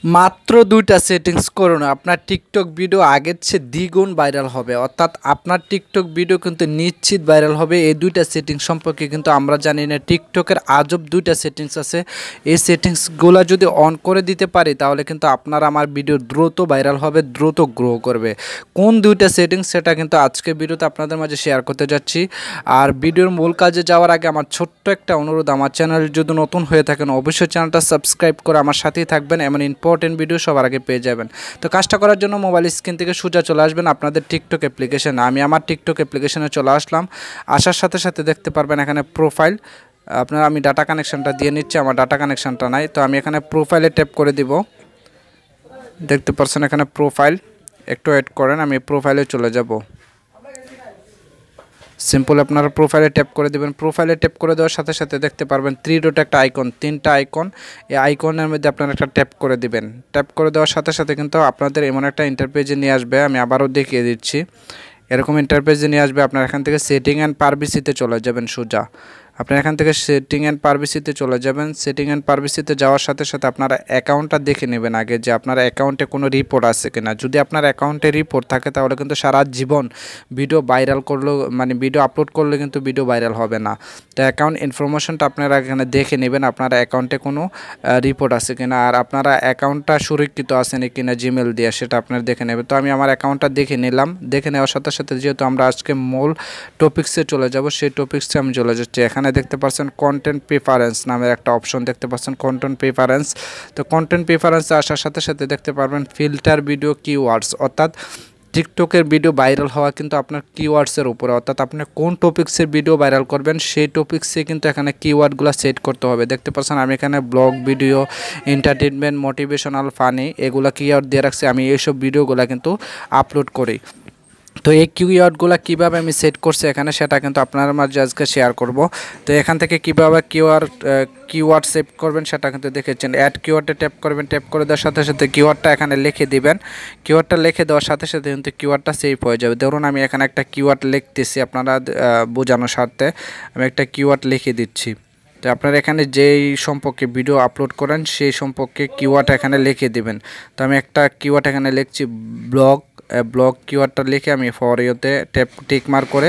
মাত্র ২টা সেটিংস করুন, আপনার টিকটক ভিডিও আগের চেয়ে দ্বিগুণ ভাইরাল হবে। অর্থাৎ আপনার টিকটক ভিডিও কিন্তু নিশ্চিত ভাইরাল হবে। এই ২টা সেটিংস সম্পর্কে কিন্তু আমরা জানি না। টিকটকের আজব ২টা সেটিংস আছে। এই সেটিংসগুলো যদি অন করে দিতে পারি তাহলে কিন্তু আপনার আমার ভিডিও দ্রুত ভাইরাল হবে, দ্রুত গ্রো করবে। কোন ২টা সেটিংস সেটা কিন্তু আজকের ভিডিওতে আপনাদের মাঝে শেয়ার করতে যাচ্ছি। আর ভিডিওর মূল কাজে যাওয়ার আগে আমার ছোট্ট একটা অনুরোধ, আমার চ্যানেল যদি নতুন হয়ে থাকেন অবশ্যই চ্যানেলটা সাবস্ক্রাইব করে আমার সাথেই থাকবেন, এমন ইম্পর্টেন্ট ভিডিও সবার আগে পেয়ে যাবেন। তো কাজটা করার জন্য মোবাইল স্ক্রিন থেকে সোজা চলে আসবেন আপনাদের টিকটক অ্যাপ্লিকেশনে। আমি আমার টিকটক অ্যাপ্লিকেশনে চলে আসলাম। আসার সাথে সাথে দেখতে পারবেন এখানে প্রোফাইল। আমি ডাটা কানেকশনটা দিয়ে নিচ্ছি, আমার ডাটা কানেকশনটা নাই, তো আমি এখানে প্রোফাইলে ট্যাপ করে দিব। দেখতে পাচ্ছেন এখানে প্রোফাইল, একটু ওয়েট করেন, আমি প্রোফাইলে চলে যাব। সিম্পল আপনারা প্রোফাইলে ট্যাপ করে দেবেন। প্রোফাইলে ট্যাপ করে দেওয়ার সাথে সাথে দেখতে পারবেন 3 ডট একটা আইকন, 3টা আইকন। এই আইকনের মধ্যে আপনারা একটা ট্যাপ করে দিবেন। ট্যাপ করে দেওয়ার সাথে সাথে কিন্তু আপনাদের এমন একটা ইন্টারপেজে নিয়ে আসবে। আমি আবারও দেখিয়ে দিচ্ছি। এরকম ইন্টারপেজে নিয়ে আসবে। আপনারা এখান থেকে সেটিং অ্যান্ড প্রাইভেসিতে চলে যাবেন সোজা। আপনারা এখান থেকে সেটিং অ্যান্ড প্রাইভেসিতে চলে যাবেন। সেটিং অ্যান্ড প্রাইভেসিতে যাওয়ার সাথে সাথে আপনারা অ্যাকাউন্টটা দেখে নেবেন আগে, যে আপনার অ্যাকাউন্টে কোনো রিপোর্ট আছে কিনা। যদি আপনার অ্যাকাউন্টে রিপোর্ট থাকে তাহলে কিন্তু সারা জীবন ভিডিও ভাইরাল করলেও, মানে ভিডিও আপলোড করলে কিন্তু ভিডিও ভাইরাল হবে না। তো অ্যাকাউন্ট ইনফরমেশনটা আপনারা এখানে দেখে নেবেন, আপনার অ্যাকাউন্টে কোনো রিপোর্ট আছে কিনা, আর আপনারা অ্যাকাউন্টটা সুরক্ষিত আছে না কিনা জিমেল দিয়ে, সেটা আপনারা দেখে নেবেন। তো আমি আমার অ্যাকাউন্টটা দেখে নিলাম। দেখে নেওয়ার সাথে সাথে যেহেতু আমরা আজকে মূল টপিক্সে চলে যাব, সেই টপিক্সে আমি চলে যাচ্ছি। এখানে দেখতে পাচ্ছেন কন্টেন্ট প্রিফারেন্স নামের একটা অপশন দেখতে পাচ্ছেন, কন্টেন্ট প্রিফারেন্স। তো কন্টেন্ট প্রিফারেন্সে আসার সাথে সাথে দেখতে পারবেন ফিল্টার ভিডিও কিওয়ার্ডস। অর্থাৎ টিকটকের ভিডিও ভাইরাল হওয়া কিন্তু আপনার কিওয়ার্ডসের উপরে, অর্থাৎ আপনি কোন টপিক্সের ভিডিও ভাইরাল করবেন সেই টপিক্সে কিন্তু এখানে কিওয়ার্ডগুলো সেট করতে হবে। দেখতে পাচ্ছেন আমি এখানে blog video, entertainment, motivational, funny এগুলা কিওয়ার্ড দিয়ে রাখছি। আমি এইসব ভিডিওগুলো কিন্তু আপলোড করি। তো এই কিওয়ার্ডগুলো কীভাবে আমি সেট করছি এখানে সেটা কিন্তু আপনার মাঝে আজকে শেয়ার করব। তো এখান থেকে কীভাবে কিওয়ার্ড সেভ করবেন সেটা কিন্তু দেখেছেন। অ্যাড কিওয়ার্ডে ট্যাপ করবেন, ট্যাপ করে দেওয়ার সাথে সাথে কিওয়ার্ডটা এখানে লিখে দিবেন। কিওয়ার্ডটা লিখে দেওয়ার সাথে সাথে কিন্তু কিওয়ার্ডটা সেভ হয়ে যাবে। ধরুন আমি এখানে একটা কিওয়ার্ড লিখতেছি, আপনারা বোঝানোর স্বার্থে আমি একটা কিওয়ার্ড লিখে দিচ্ছি। তো আপনারা এখানে যেই সম্পর্কে ভিডিও আপলোড করেন সেই সম্পর্কে কিওয়ার্ড এখানে লিখে দিবেন। তো আমি একটা কিওয়ার্ড এখানে লিখছি ব্লগ কিওয়ার্ডটা লিখে আমি ফর ইউতে টিক মার্ক করে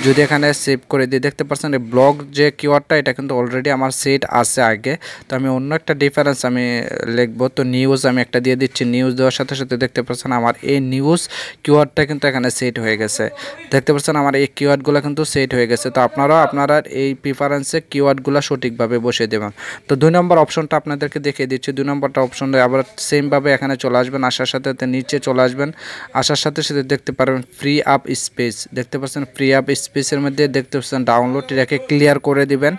যদি এখানে সেভ করে দিই, দেখতে পাচ্ছেন এই ব্লগ যে কিওয়ার্ডটা এটা কিন্তু অলরেডি আমার সেট আছে আগে। তো আমি অন্য একটা ডিফারেন্স আমি লিখবো। তো নিউজ আমি একটা দিয়ে দিচ্ছি। নিউজ দেওয়ার সাথে সাথে দেখতে পাচ্ছেন আমার এই নিউজ কিওয়ার্ডটা কিন্তু এখানে সেট হয়ে গেছে। দেখতে পাচ্ছেন আমার এই কিওয়ার্ডগুলো কিন্তু সেট হয়ে গেছে। তো আপনারা এই প্রিফারেন্সে কিওয়ার্ডগুলো সঠিকভাবে বসিয়ে দেবেন। তো 2 নম্বর অপশনটা আপনাদেরকে দেখিয়ে দিচ্ছি। 2 নম্বরটা অপশনে আবার সেমভাবে এখানে চলে আসবেন। আসার সাথে সাথে নিচে চলে আসবেন। আসার সাথে সাথে দেখতে পারবেন ফ্রি আপ স্পেস। দেখতে পাচ্ছেন ফ্রি আপ স্পেসের মধ্যে দেখতে পাচ্ছেন ডাউনলোড, এটাকে ক্লিয়ার করে দিবেন।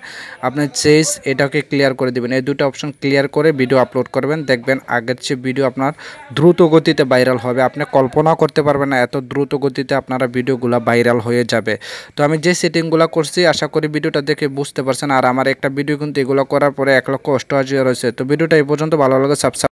আপনার চেস এটাকে ক্লিয়ার করে দিবেন। এই দুটো অপশন ক্লিয়ার করে ভিডিও আপলোড করবেন, দেখবেন আগের চেয়ে ভিডিও আপনার দ্রুত গতিতে ভাইরাল হবে। আপনি কল্পনা করতে পারবেন না এত দ্রুত গতিতে আপনারা ভিডিওগুলো ভাইরাল হয়ে যাবে। তো আমি যে সেটিংগুলো করছি আশা করি ভিডিওটা দেখে বুঝতে পারছেন। আর আমার একটা ভিডিও কিন্তু এগুলো করার পরে 1,88,000 রয়েছে। তো ভিডিওটা এই পর্যন্ত ভালো লাগে সাবস্ক্রাইব